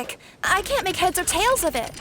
cryptic. I can't make heads or tails of it.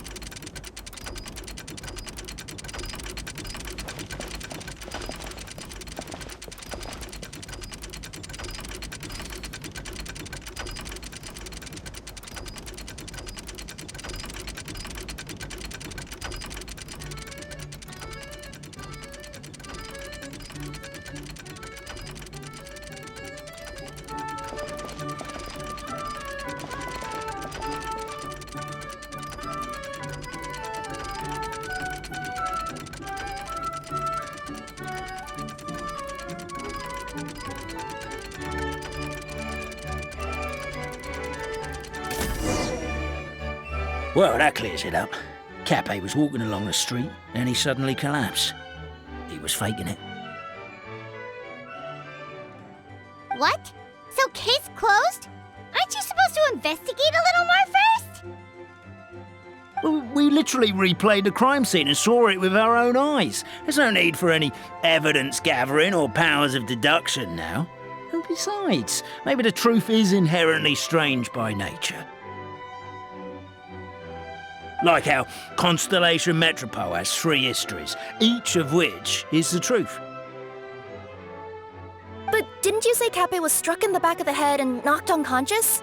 Well, that clears it up. Cappe was walking along the street, and he suddenly collapsed. He was faking it. What? So case closed? Aren't you supposed to investigate a little more first? Well, we literally replayed the crime scene and saw it with our own eyes. There's no need for any evidence gathering or powers of deduction now. And besides, maybe the truth is inherently strange by nature. Like how Constellation Metropole has 3 histories, each of which is the truth. But didn't you say Cappe was struck in the back of the head and knocked unconscious?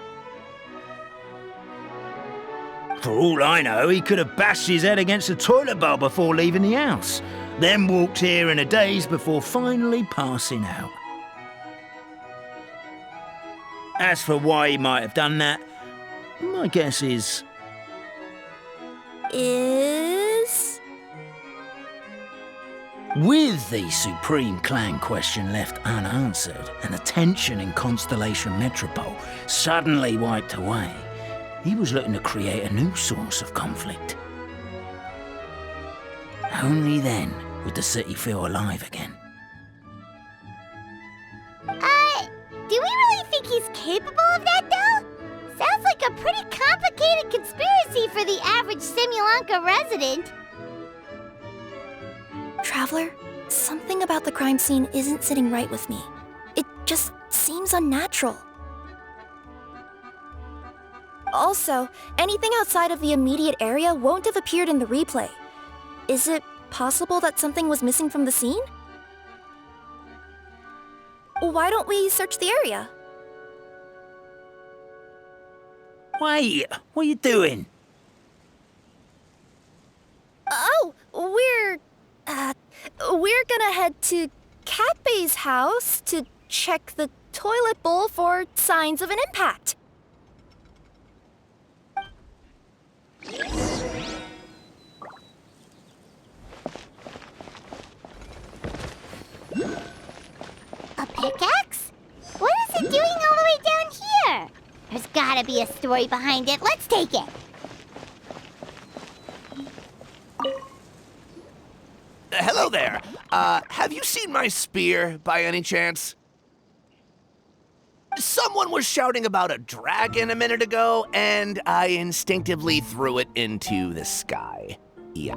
For all I know, he could have bashed his head against a toilet bowl before leaving the house, then walked here in a daze before finally passing out. As for why he might have done that, my guess is... With the Supreme Clan question left unanswered and the tension in Constellation Metropole suddenly wiped away, he was looking to create a new source of conflict. Only then would the city feel alive again. Do we really think he's capable of that, though? Sounds like a pretty complicated conspiracy for the average Simulanka resident. Traveler, something about the crime scene isn't sitting right with me. It just seems unnatural. Also, anything outside of the immediate area won't have appeared in the replay. Is it possible that something was missing from the scene? Why don't we search the area? Wait, what are you doing? Oh, we're gonna head to Cappe's house to check the toilet bowl for signs of an impact. A pickaxe? What is it doing all the way down here? There's gotta be a story behind it. Let's take it. Hello there. Have you seen my spear by any chance? Someone was shouting about a dragon a minute ago, and I instinctively threw it into the sky. Yeah.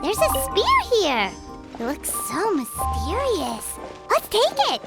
There's a spear here. It looks so mysterious. Let's take it.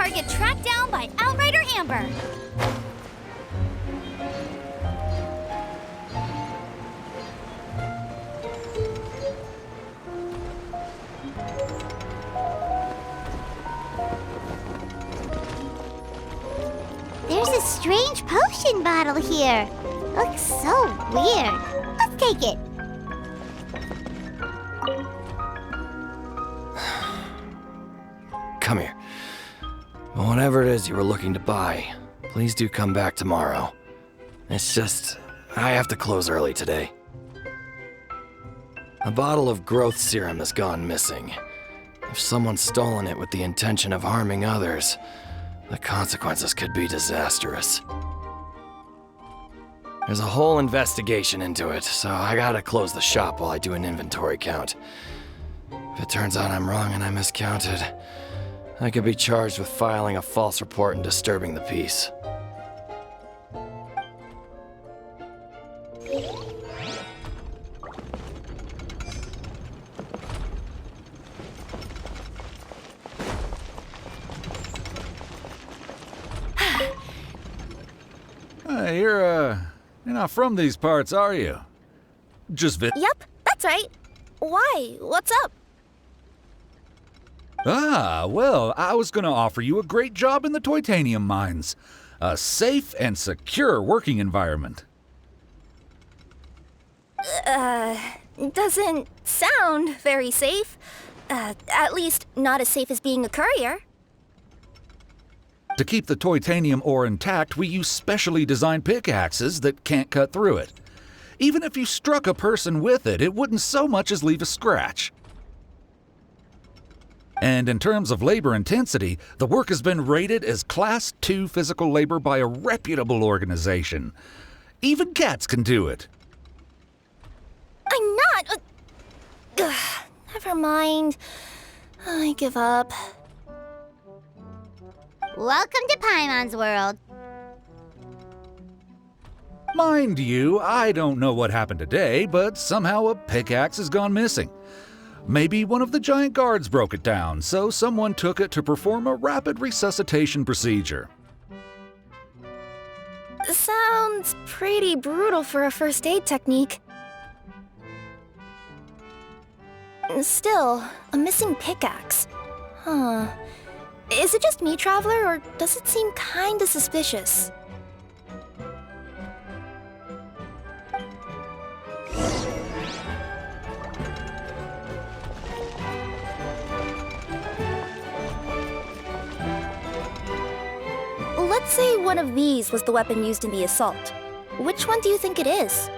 Target tracked down by Outrider Amber. There's a strange potion bottle here. Looks so weird. Let's take it. Come here. Whatever it is you were looking to buy, please do come back tomorrow. It's just, I have to close early today. A bottle of growth serum has gone missing. If someone's stolen it with the intention of harming others, the consequences could be disastrous. There's a whole investigation into it, so I gotta close the shop while I do an inventory count. If it turns out I'm wrong and I miscounted, I could be charged with filing a false report and disturbing the peace. You're not from these parts, are you? Just Yep, that's right. Why? What's up? Well, I was gonna offer you a great job in the titanium mines. A safe and secure working environment. Doesn't sound very safe. At least not as safe as being a courier. To keep the titanium ore intact, we use specially designed pickaxes that can't cut through it. Even if you struck a person with it, it wouldn't so much as leave a scratch. And in terms of labor intensity, the work has been rated as Class 2 physical labor by a reputable organization. Even cats can do it. I'm not. Never mind. I give up. Welcome to Paimon's world. Mind you, I don't know what happened today, but somehow a pickaxe has gone missing. Maybe one of the giant guards broke it down, so someone took it to perform a rapid resuscitation procedure. Sounds pretty brutal for a first aid technique. Still, a missing pickaxe. Huh. Is it just me, Traveler, or does it seem kinda suspicious? Let's say one of these was the weapon used in the assault. Which one do you think it is?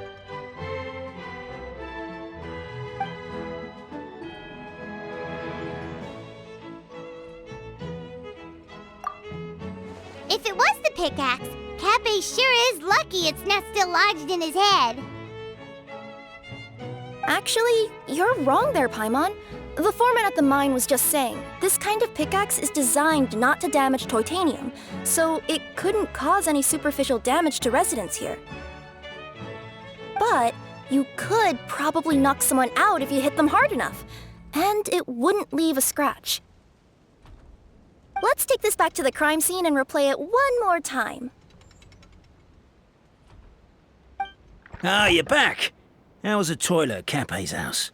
If it was the pickaxe, Cappe sure is lucky it's not still lodged in his head. Actually, you're wrong there, Paimon. The foreman at the mine was just saying, this kind of pickaxe is designed not to damage titanium, so it couldn't cause any superficial damage to residents here. But you could probably knock someone out if you hit them hard enough, and it wouldn't leave a scratch. Let's take this back to the crime scene and replay it one more time. Ah, you're back. How was the toilet at Cappe's house?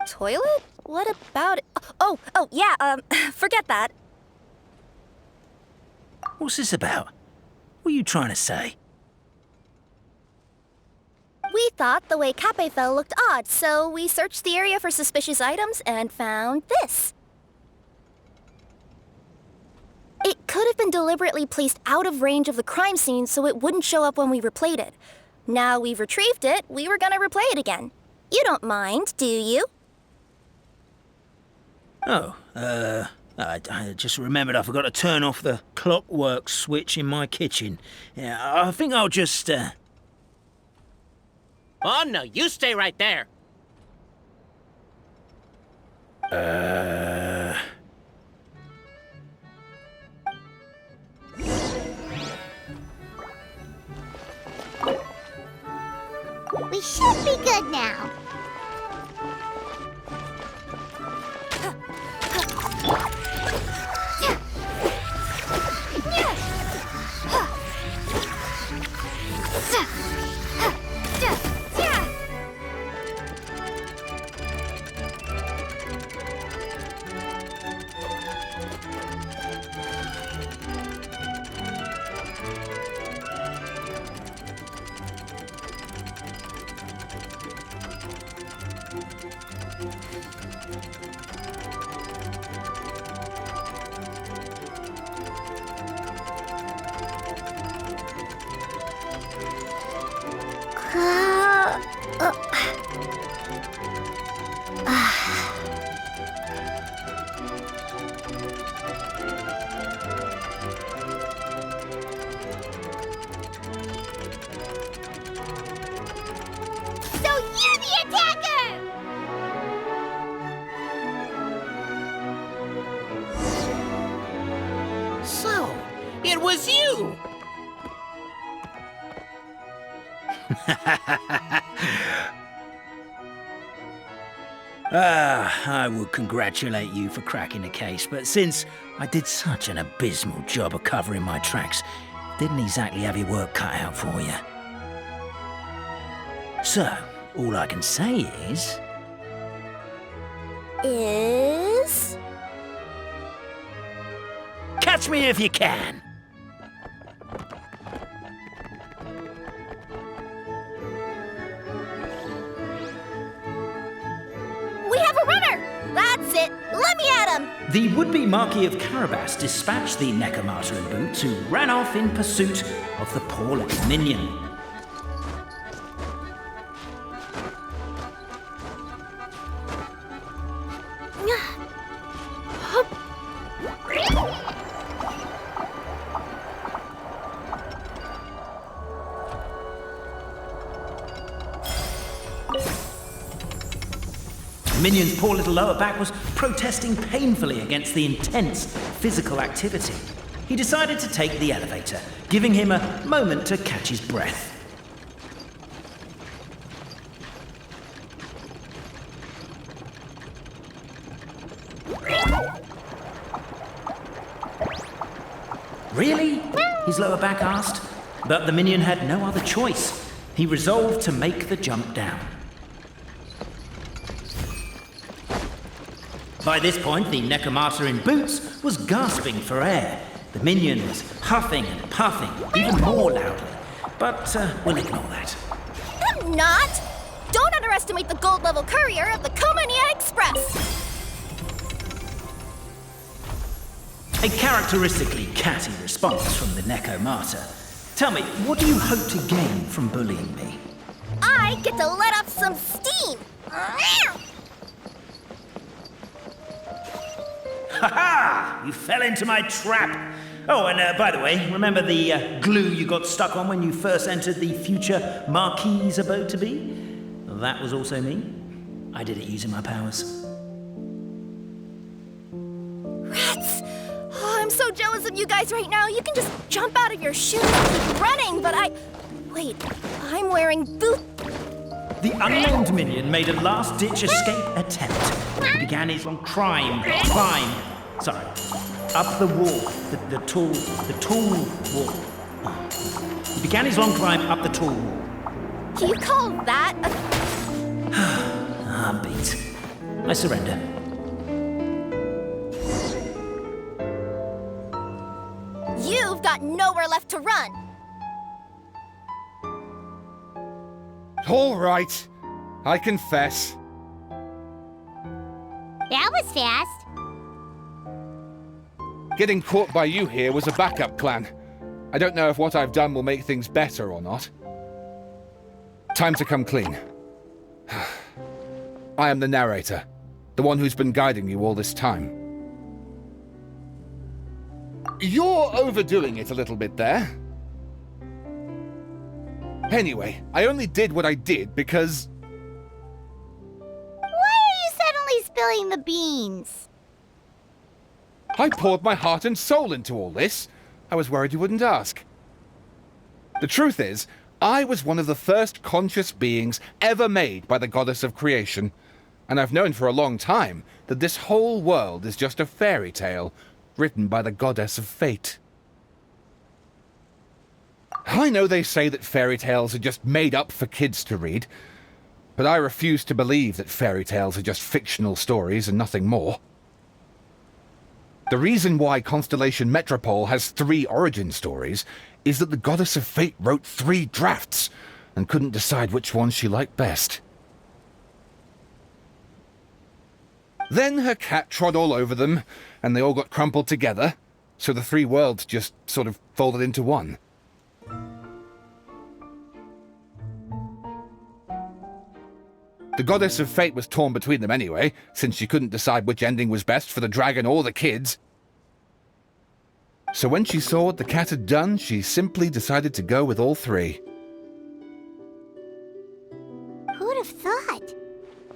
Toilet? What about it? Yeah, forget that. What's this about? What are you trying to say? We thought the way Cappe fell looked odd, so we searched the area for suspicious items and found this. It could have been deliberately placed out of range of the crime scene so it wouldn't show up when we replayed it. Now we've retrieved it, we were gonna replay it again. You don't mind, do you? Oh, I just remembered I forgot to turn off the clockwork switch in my kitchen. Yeah, I think I'll just, Oh, no, you stay right there. We should be good now. too! I would congratulate you for cracking the case, but since I did such an abysmal job of covering my tracks, didn't exactly have your work cut out for you. So, all I can say is... catch me if you can! We have a runner! That's it! Let me at him! The would-be Marquis of Carabas dispatched the Necromata in boots, who ran off in pursuit of the poor little minion. The minion's poor little lower back was protesting painfully against the intense physical activity. He decided to take the elevator, giving him a moment to catch his breath. Really? His lower back asked. But the minion had no other choice. He resolved to make the jump down. By this point, the Necromata in boots was gasping for air. The minion was huffing and puffing, even more loudly. But we'll ignore that. I'm not! Don't underestimate the gold-level courier of the Comania Express! A characteristically catty response from the Necromata. Tell me, what do you hope to gain from bullying me? I get to let off some steam! Ha-ha! You fell into my trap! Oh, and by the way, remember the glue you got stuck on when you first entered the future Marquis's abode-to-be? That was also me. I did it using my powers. Rats! Oh, I'm so jealous of you guys right now. You can just jump out of your shoes and keep running, but Wait, I'm wearing boots. The unnamed minion made a last-ditch escape attempt. He began his long climb up the wall, the tall wall. He began his long climb up the tall wall. Do you call that a... I'm beat. I surrender. You've got nowhere left to run. All right, I confess. That was fast. Getting caught by you here was a backup plan. I don't know if what I've done will make things better or not. Time to come clean. I am the narrator, the one who's been guiding you all this time. You're overdoing it a little bit there. Anyway, I only did what I did because... Why are you suddenly spilling the beans? I poured my heart and soul into all this. I was worried you wouldn't ask. The truth is, I was one of the first conscious beings ever made by the goddess of creation, and I've known for a long time that this whole world is just a fairy tale written by the goddess of fate. I know they say that fairy tales are just made up for kids to read, but I refuse to believe that fairy tales are just fictional stories and nothing more. The reason why Constellation Metropole has 3 origin stories is that the Goddess of Fate wrote 3 drafts and couldn't decide which one she liked best. Then her cat trod all over them, and they all got crumpled together, so the 3 worlds just sort of folded into one. The Goddess of Fate was torn between them anyway, since she couldn't decide which ending was best for the dragon or the kids. So when she saw what the cat had done, she simply decided to go with all 3. Who'd have thought?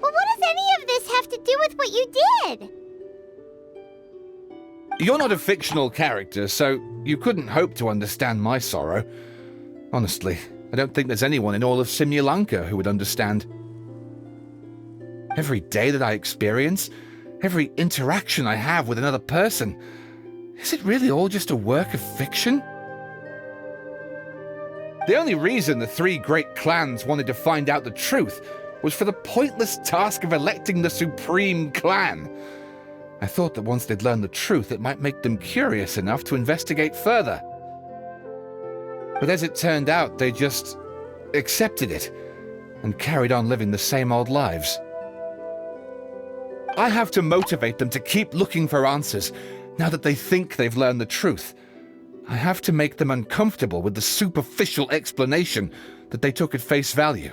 Well, what does any of this have to do with what you did? You're not a fictional character, so you couldn't hope to understand my sorrow. Honestly, I don't think there's anyone in all of Simulanka who would understand. Every day that I experience, every interaction I have with another person, is it really all just a work of fiction? The only reason the three great clans wanted to find out the truth was for the pointless task of electing the supreme clan. I thought that once they'd learned the truth, it might make them curious enough to investigate further. But as it turned out, they just accepted it and carried on living the same old lives. I have to motivate them to keep looking for answers now that they think they've learned the truth. I have to make them uncomfortable with the superficial explanation that they took at face value.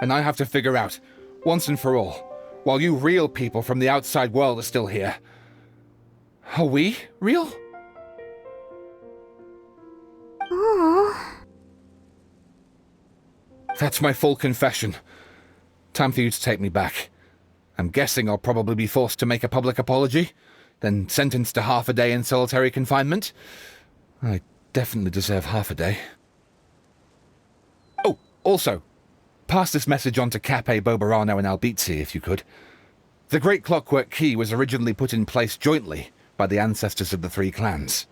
And I have to figure out, once and for all, while you real people from the outside world are still here, are we real? Aww. That's my full confession. Time for you to take me back. I'm guessing I'll probably be forced to make a public apology, then sentenced to half a day in solitary confinement. I definitely deserve half a day. Oh, also, pass this message on to Cape, Bobarano, and Albizzi, if you could. The Great Clockwork Key was originally put in place jointly by the ancestors of the three clans.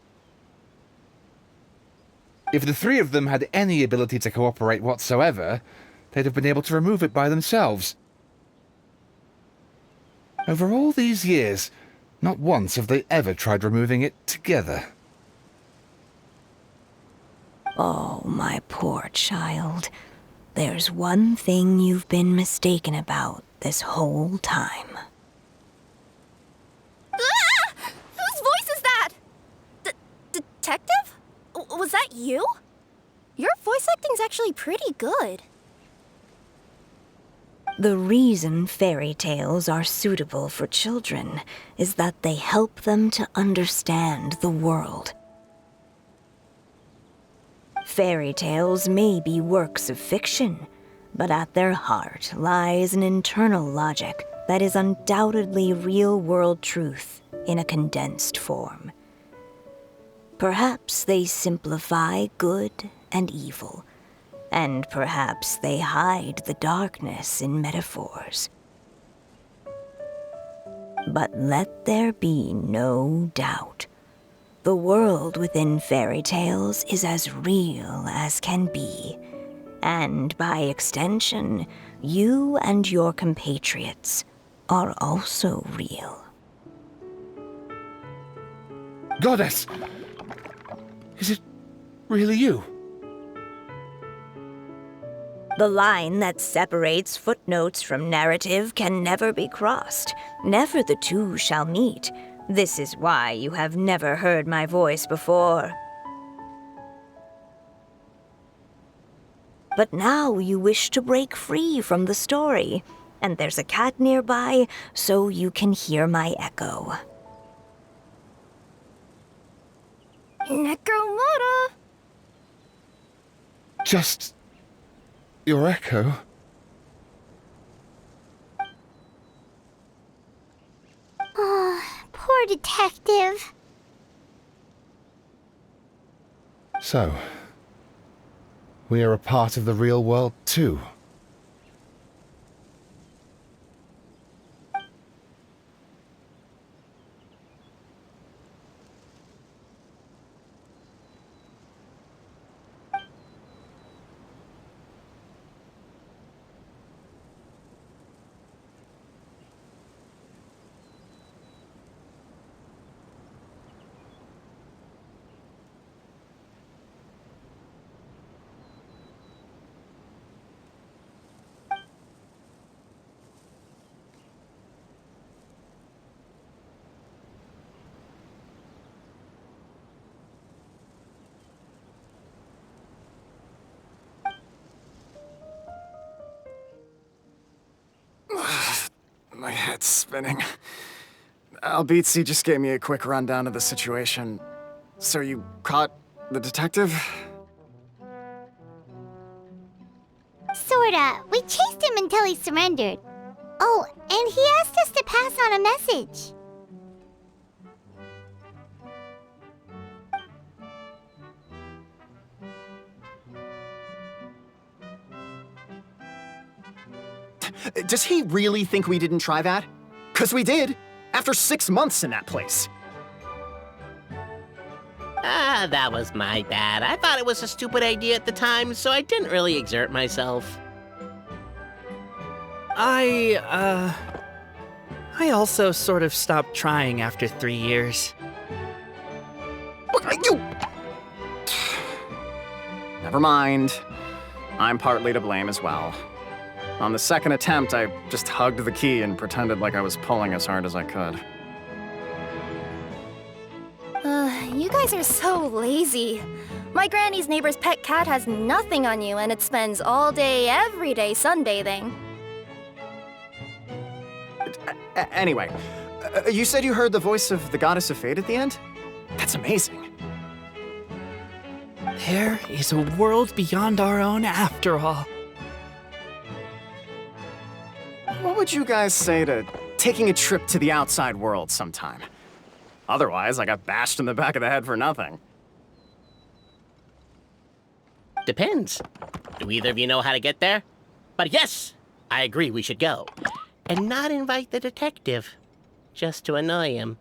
If the three of them had any ability to cooperate whatsoever, they'd have been able to remove it by themselves. Over all these years, not once have they ever tried removing it together. Oh, my poor child. There's one thing you've been mistaken about this whole time. Ah! Whose voice is that? Detective? Was that you? Your voice acting's actually pretty good. The reason fairy tales are suitable for children is that they help them to understand the world. Fairy tales may be works of fiction, but at their heart lies an internal logic that is undoubtedly real-world truth in a condensed form. Perhaps they simplify good and evil, and perhaps they hide the darkness in metaphors. But let there be no doubt. The world within fairy tales is as real as can be, and by extension, you and your compatriots are also real. Goddess! Is it really you? The line that separates footnotes from narrative can never be crossed. Never the two shall meet. This is why you have never heard my voice before. But now you wish to break free from the story, and there's a cat nearby, so you can hear my echo. Necromora! Just your echo? Oh, poor detective. So, we are a part of the real world too. My head's spinning. Albizzi just gave me a quick rundown of the situation. So you caught the detective? Sorta. We chased him until he surrendered. Oh, and he asked us to pass on a message. Does he really think we didn't try that? 'Cause we did, after 6 months in that place. Ah, that was my bad. I thought it was a stupid idea at the time, so I didn't really exert myself. I also sort of stopped trying after 3 years. You... Never mind. I'm partly to blame as well. On the second attempt, I just hugged the key and pretended like I was pulling as hard as I could. You guys are so lazy. My granny's neighbor's pet cat has nothing on you, and it spends all day, every day sunbathing. Anyway, you said you heard the voice of the Goddess of Fate at the end? That's amazing. There is a world beyond our own after all. What would you guys say to taking a trip to the outside world sometime? Otherwise, I got bashed in the back of the head for nothing. Depends. Do either of you know how to get there? But yes, I agree we should go. And not invite the detective, just to annoy him.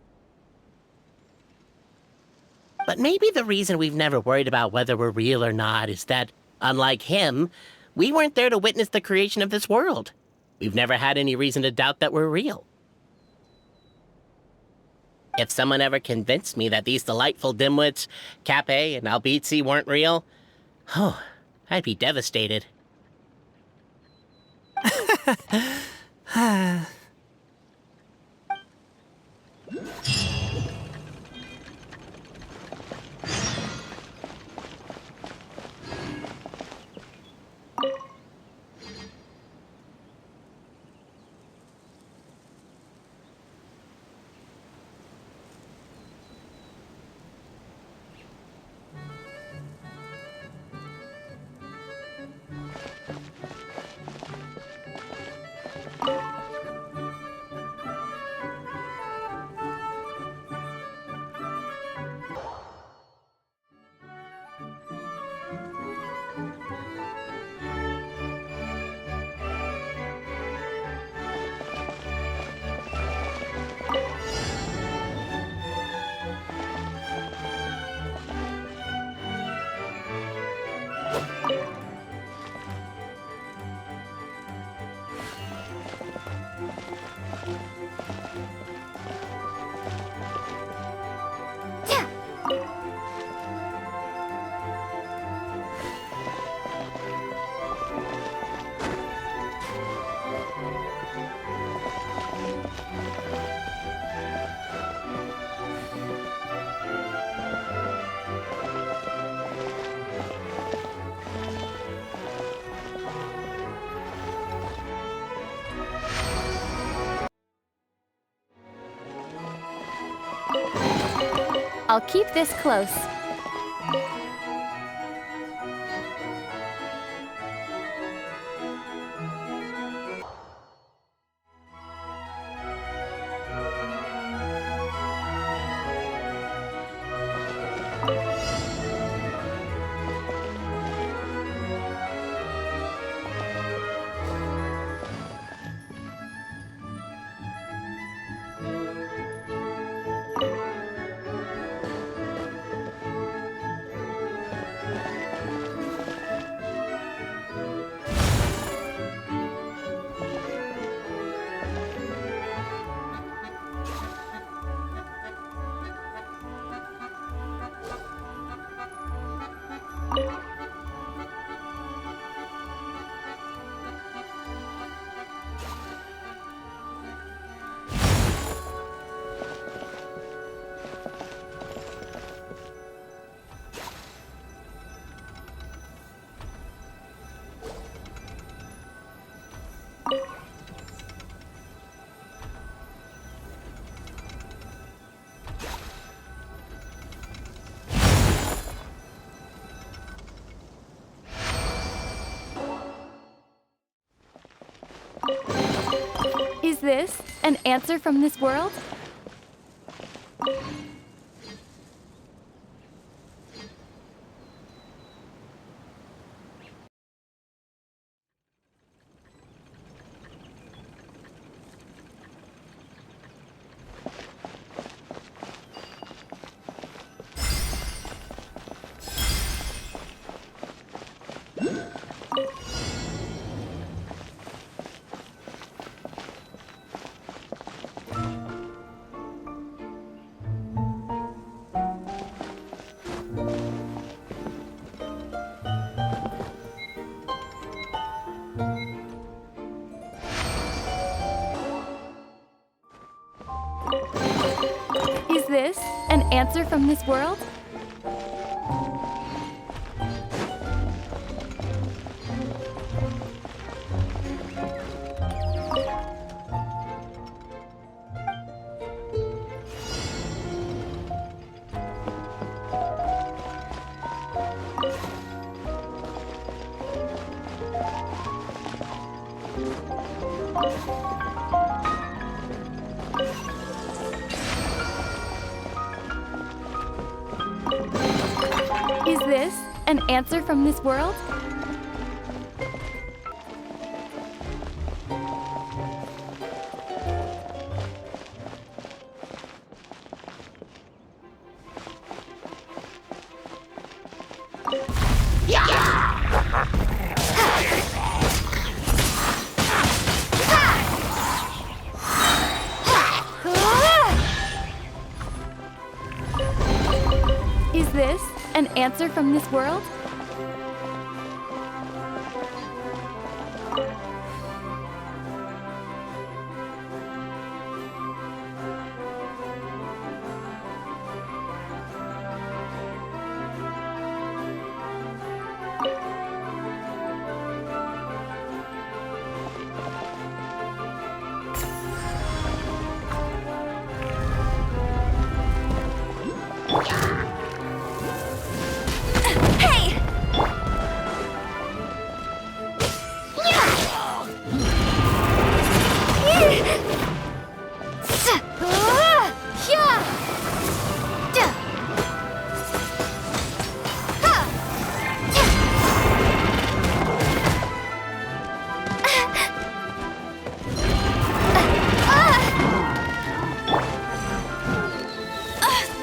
But maybe the reason we've never worried about whether we're real or not is that, unlike him, we weren't there to witness the creation of this world. We've never had any reason to doubt that we're real. If someone ever convinced me that these delightful dimwits, Cape and Albizzi, weren't real, I'd be devastated. I'll keep this close. Is this an answer from this world? answer from this world? Is this an answer from this world? Is this an answer from this world? Hey!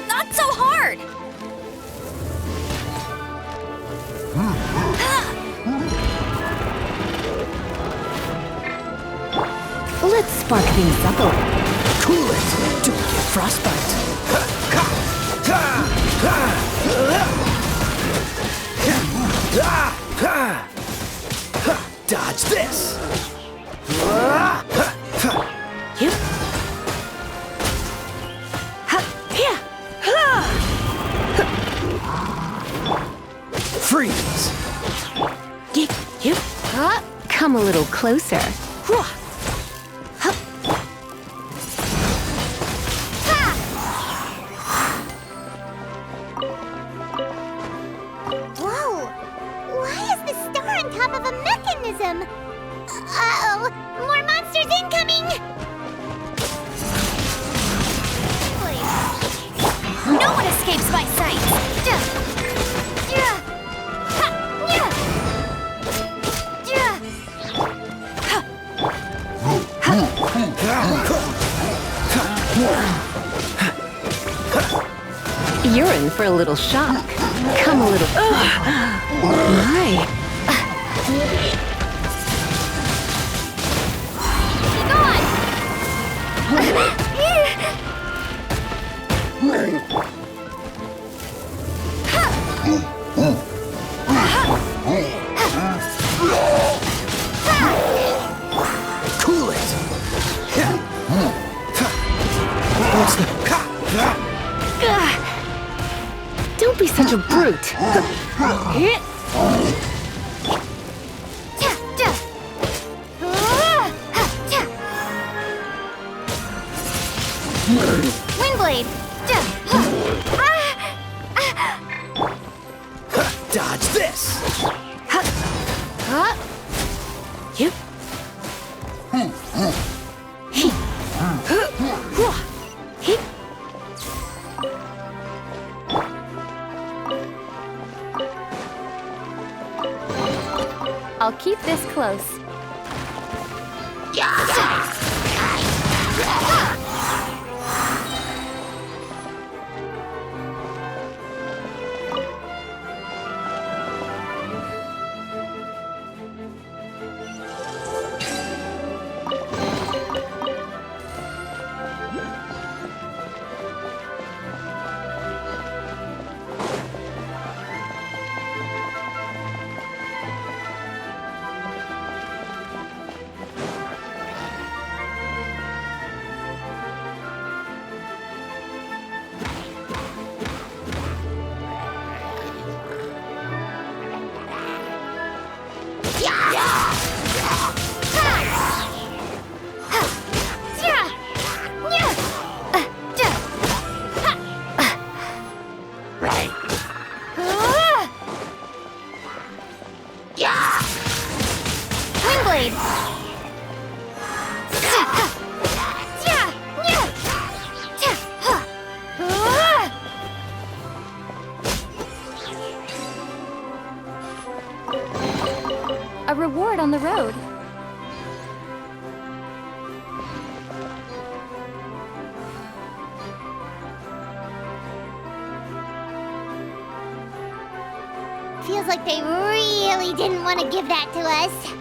Not so hard! Let's spark things up a little. Cool it! Don't get frostbite. Dodge this! Yep. Freeze! Yep. Come a little closer. Whoa! Why is the star on top of a mechanism? Uh-oh! More monsters incoming! No one escapes my sight! You're in for a little shock. Come a little. My. Cool it! What's the... Don't be such a brute. Windblade! Dodge this! Yep. I'll keep this close. Blade! A reward on the road. Feels like they really didn't want to give that to us.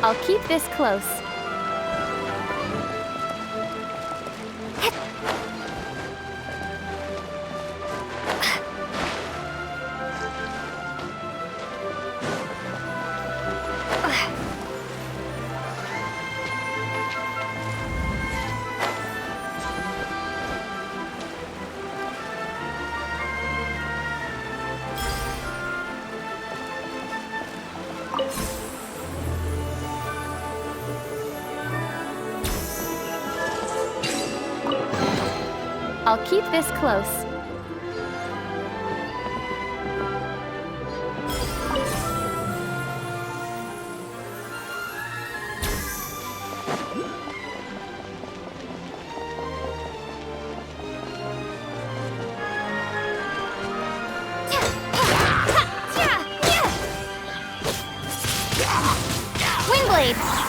I'll keep this close. I'll keep this close. Wingblade!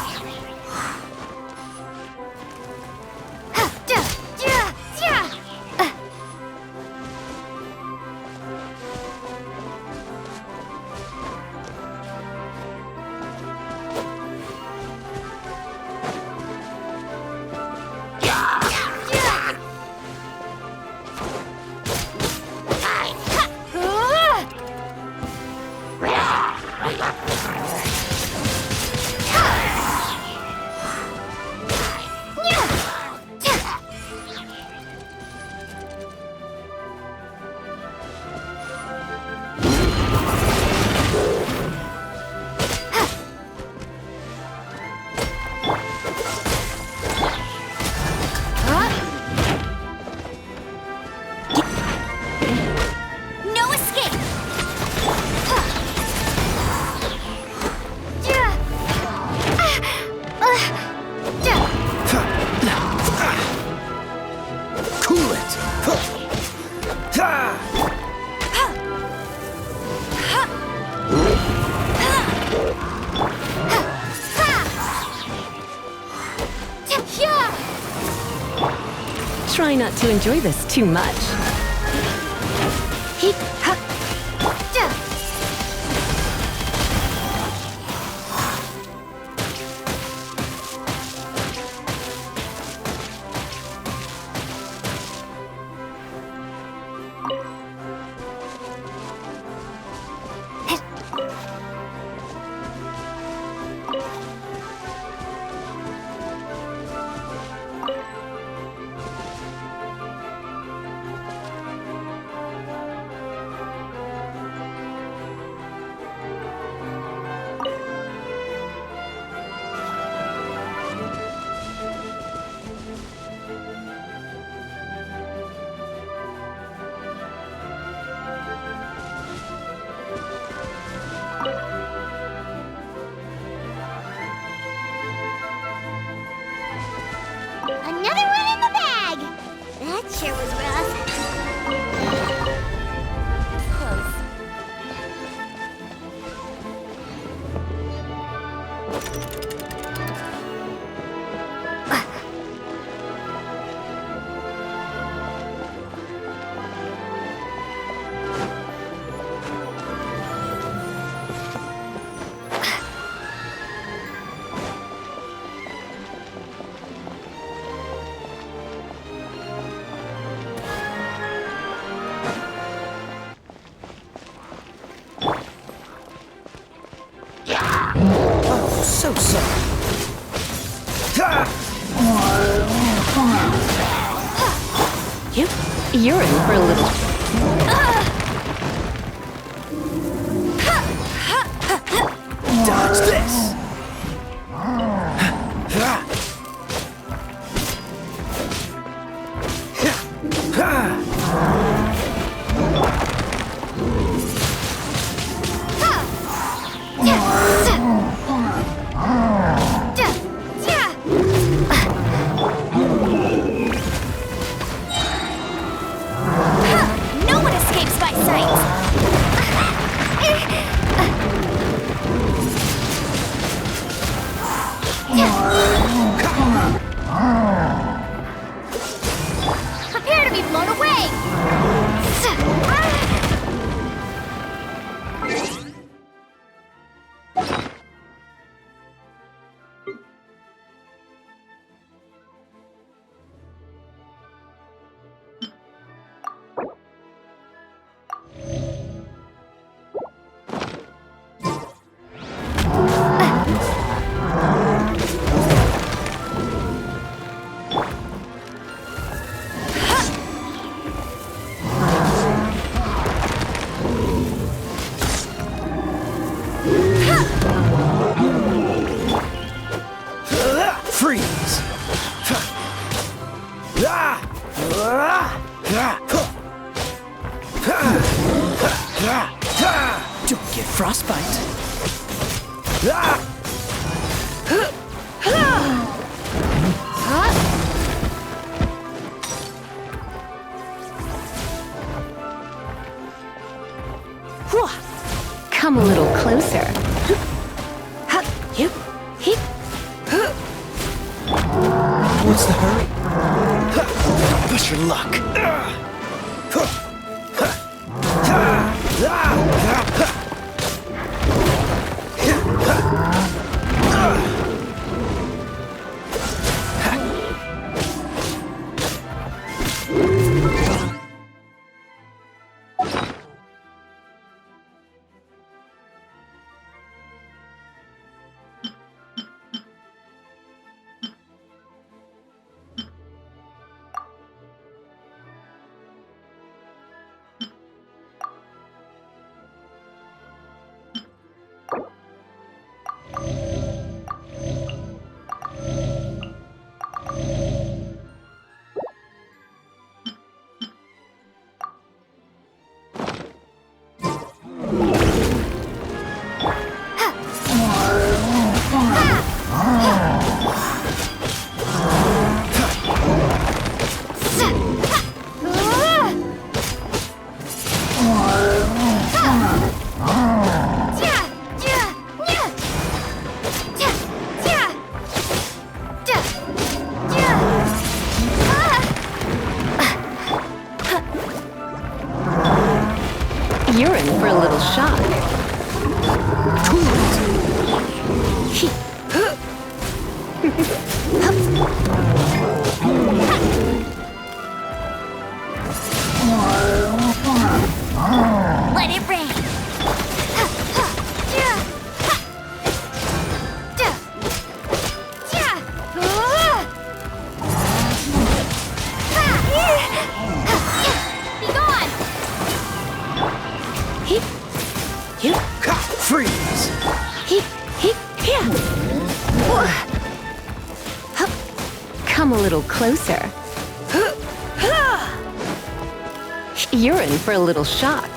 Try not to enjoy this too much. You're in for a little... Dodge this! No one escapes my sight! Prepare to be blown away! Freeze! Don't get frostbite. Come a little closer. What's the hurry? Don't push your luck. You're in for a little shock. Let it rain! Be gone! Freeze! Come a little closer. You're in for a little shock.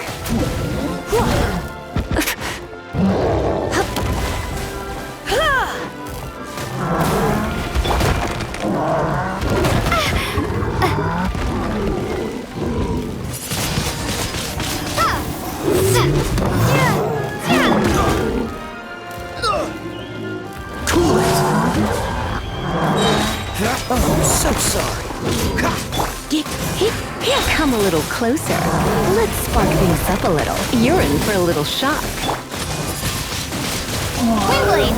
Oh, so sorry. Come a little closer. Let's spark things up a little. You're in for a little shock. Windblade!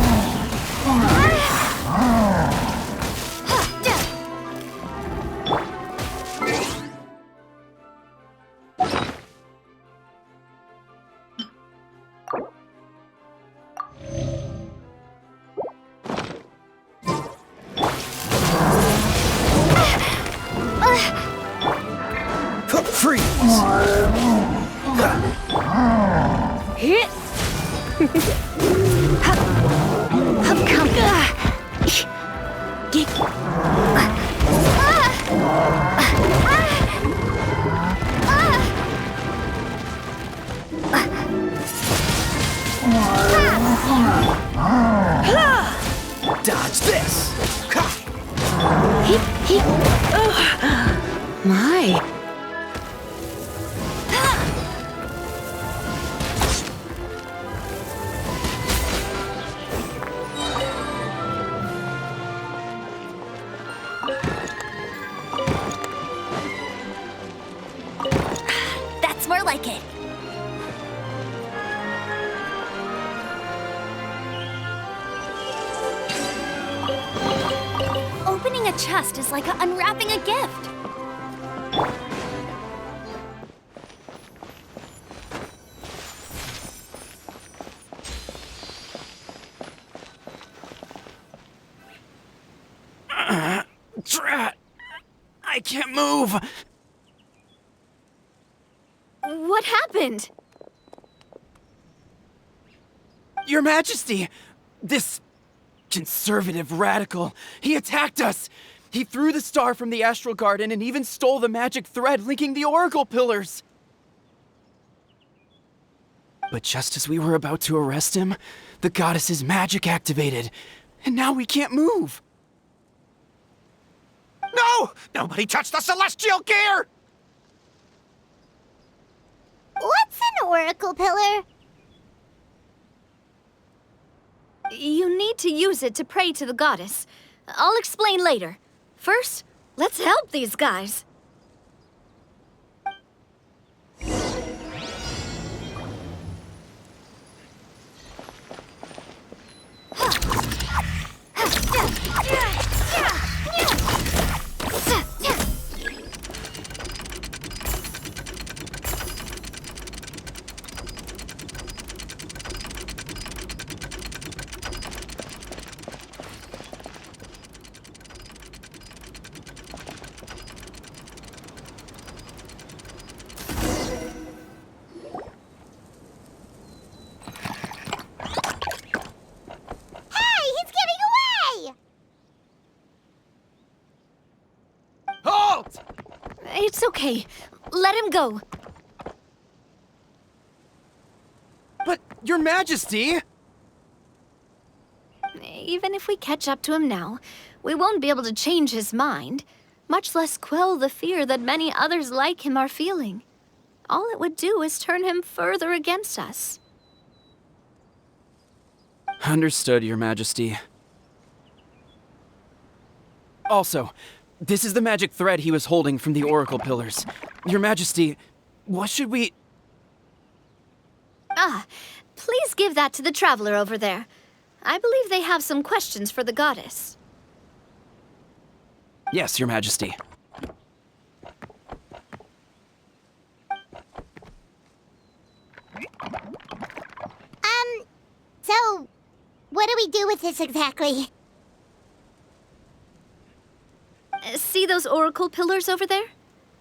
Dodge this! My. That's more like it. Opening a chest is like unwrapping a gift. Drat! I can't move! What happened? Your Majesty! This conservative radical, he attacked us! He threw the star from the Astral Garden and even stole the magic thread linking the Oracle Pillars! But just as we were about to arrest him, the goddess's magic activated, and now we can't move! No! Nobody touched the celestial gear! What's an oracle pillar? You need to use it to pray to the goddess. I'll explain later. First, let's help these guys. It's okay. Let him go. But, Your Majesty! Even if we catch up to him now, we won't be able to change his mind, much less quell the fear that many others like him are feeling. All it would do is turn him further against us. Understood, Your Majesty. Also, this is the magic thread he was holding from the Oracle Pillars. Your Majesty, what should we... Ah, please give that to the traveler over there. I believe they have some questions for the goddess. Yes, Your Majesty. So, what do we do with this exactly? See those oracle pillars over there?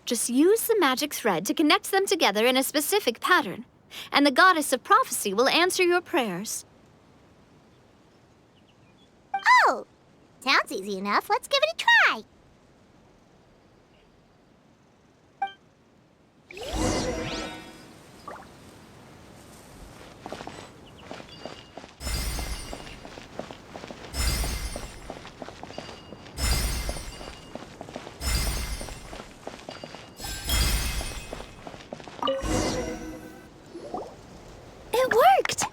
Just use the magic thread to connect them together in a specific pattern, and the goddess of prophecy will answer your prayers. Oh, sounds easy enough. Let's give it a try. It worked!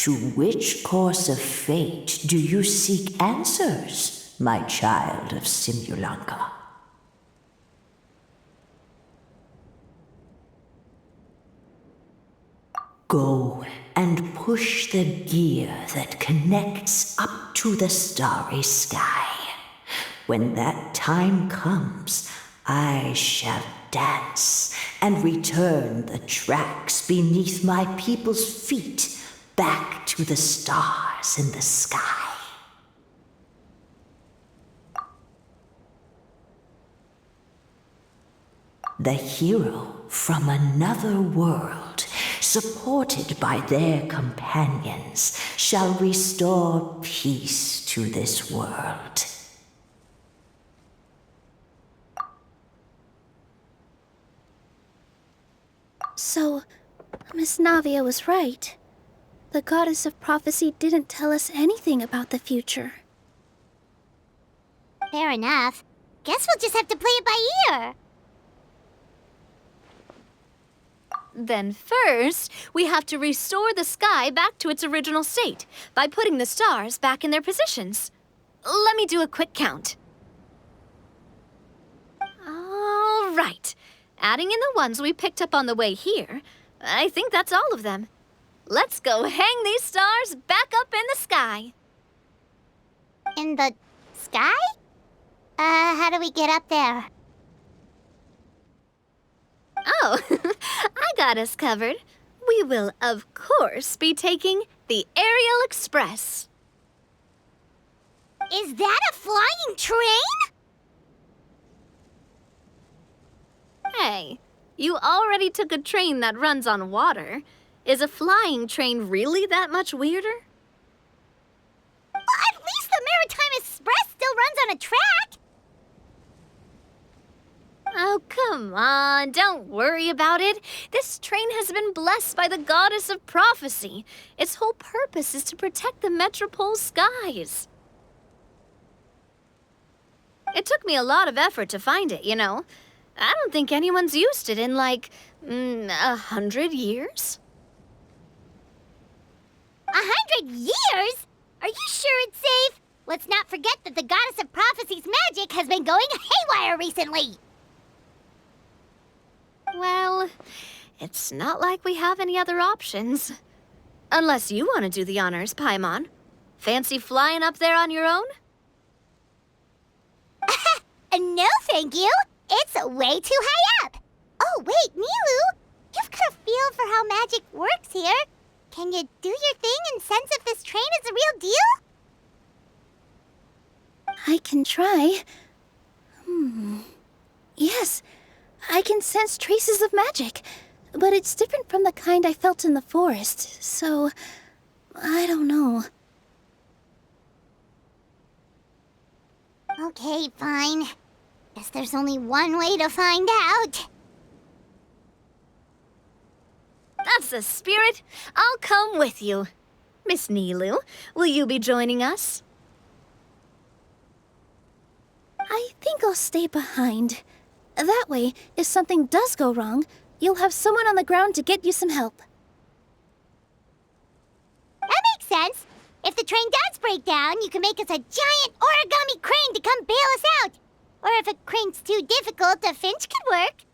To which course of fate do you seek answers, my child of Simulanka? Go and push the gear that connects up to the starry sky. When that time comes, I shall dance and return the tracks beneath my people's feet back to the stars in the sky. the hero from another world, supported by their companions, shall restore peace to this world. So, Miss Navia was right. The goddess of prophecy didn't tell us anything about the future. Fair enough. Guess we'll just have to play it by ear. Then first, we have to restore the sky back to its original state by putting the stars back in their positions. Let me do a quick count. All right. Adding in the ones we picked up on the way here, I think that's all of them. Let's go hang these stars back up in the sky. In the sky? How do we get up there? Oh, I got us covered. We will, of course, be taking the Aerial Express. Is that a flying train? Hey, you already took a train that runs on water. Is a flying train really that much weirder? Well, at least the Maritime Express still runs on a track. Oh, come on, don't worry about it. This train has been blessed by the goddess of prophecy. Its whole purpose is to protect the Metropole skies. It took me a lot of effort to find it, you know. I don't think anyone's used it in, like, 100 years? 100 years? Are you sure it's safe? Let's not forget that the goddess of prophecy's magic has been going haywire recently. Well, it's not like we have any other options. Unless you want to do the honors, Paimon. Fancy flying up there on your own? No, thank you. It's way too high up. Oh, wait, Nilu. You've got a feel for how magic works here. Can you do your thing and sense if this train is the real deal? I can try. Yes, I can sense traces of magic, but it's different from the kind I felt in the forest, so I don't know. Okay, fine. Guess there's only one way to find out. That's the spirit. I'll come with you. Miss Nilu, will you be joining us? I think I'll stay behind. That way, if something does go wrong, you'll have someone on the ground to get you some help. That makes sense. If the train does break down, you can make us a giant origami crane to come bail us out. Or if a crane's too difficult, a finch could work.